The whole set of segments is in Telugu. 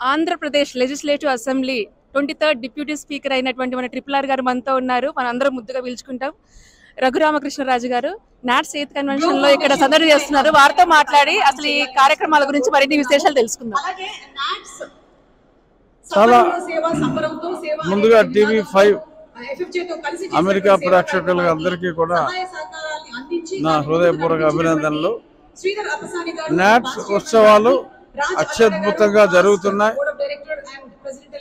Andhra Pradesh legislative assembly 23rd deputy speaker అయినటువంటి మన RRR గారు మనతో ఉన్నారు. మన అందరం ముద్దుగా పిలుచుకుంటాం. రఘురామకృష్ణరాజు గారు నాట్స్ 8th కన్వెన్షన్ లో ఇక్కడ సందడి చేస్తున్నారు. వారితో మాట్లాడి అసలు ఈ కార్యక్రమాల గురించి మరిన్ని విశేషాలు తెలుసుకుందాం. చాలా ముందుగా TV5 అమెరికా ప్రేక్షకులకు అందరికీ కూడా నా హృదయపూర్వక అభినందనలు. నాట్స్ ఉత్సవాలు అత్యద్భుతంగా జరుగుతున్నాయి.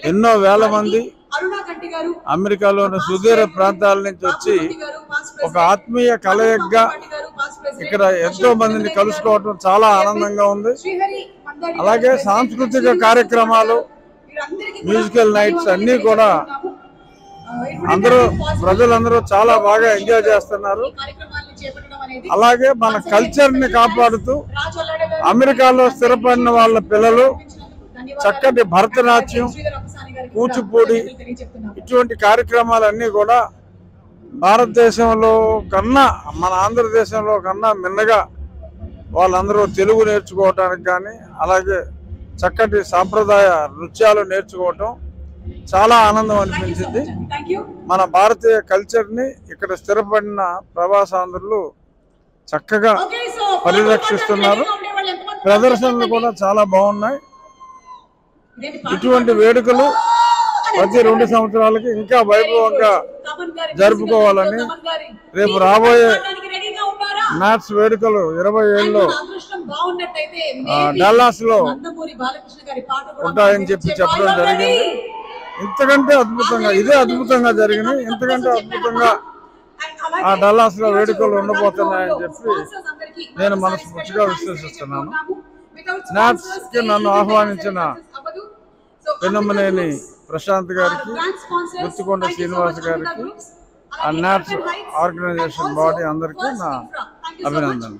ఎన్నో వేల మంది అమెరికాలోని సుదూర ప్రాంతాల నుంచి వచ్చి ఒక ఆత్మీయ కలయికగా ఇక్కడ ఎంతో మందిని కలుసుకోవటం చాలా ఆనందంగా ఉంది. అలాగే సాంస్కృతిక కార్యక్రమాలు, మ్యూజికల్ నైట్స్ అన్నీ కూడా ప్రజలందరూ చాలా బాగా ఎంజాయ్ చేస్తున్నారు. అలాగే మన కల్చర్ ని కాపాడుతూ అమెరికాలో స్థిరపడిన వాళ్ళ పిల్లలు చక్కటి భరతనాట్యం, కూచిపూడి ఇటువంటి కార్యక్రమాలన్నీ కూడా భారతదేశంలో కన్నా మన ఆంధ్రదేశంలో కన్నా మిన్నగా వాళ్ళందరూ తెలుగు నేర్చుకోవటానికి కానీ అలాగే చక్కటి సాంప్రదాయ నృత్యాలు నేర్చుకోవటం చాలా ఆనందం అనిపించింది. మన భారతీయ కల్చర్ ని ఇక్కడ స్థిరపడిన ప్రవాసాంధ్రులు చక్కగా పరిరక్షిస్తున్నారు. ప్రదర్శనలు కూడా చాలా బాగున్నాయి. ఇటువంటి వేడుకలు ప్రతి 2 సంవత్సరాలకి ఇంకా వైభవంగా జరుపుకోవాలని రేపు రాబోయే నాట్స్ వేడుకలు 27లో డల్లాస్ లో ఉంటాయని చెప్పడం జరిగింది. ఇంతకంటే అద్భుతంగా ఇదే అద్భుతంగా జరిగినాయి. ఇంతకంటే అద్భుతంగా ఆ డల్లాస్ లో వేడుకలు ఉండబోతున్నాయని చెప్పి నేను మనస్ఫూర్తిగా విశ్వసిస్తున్నాను. నాట్స్ కి నన్ను ఆహ్వానించిన పెన్నమనేని ప్రశాంత్ గారికి, గుత్తికొండ శ్రీనివాస్ గారికి, ఆ నాట్స్ ఆర్గనైజేషన్ బాడీ అందరికీ నా అభినందనలు.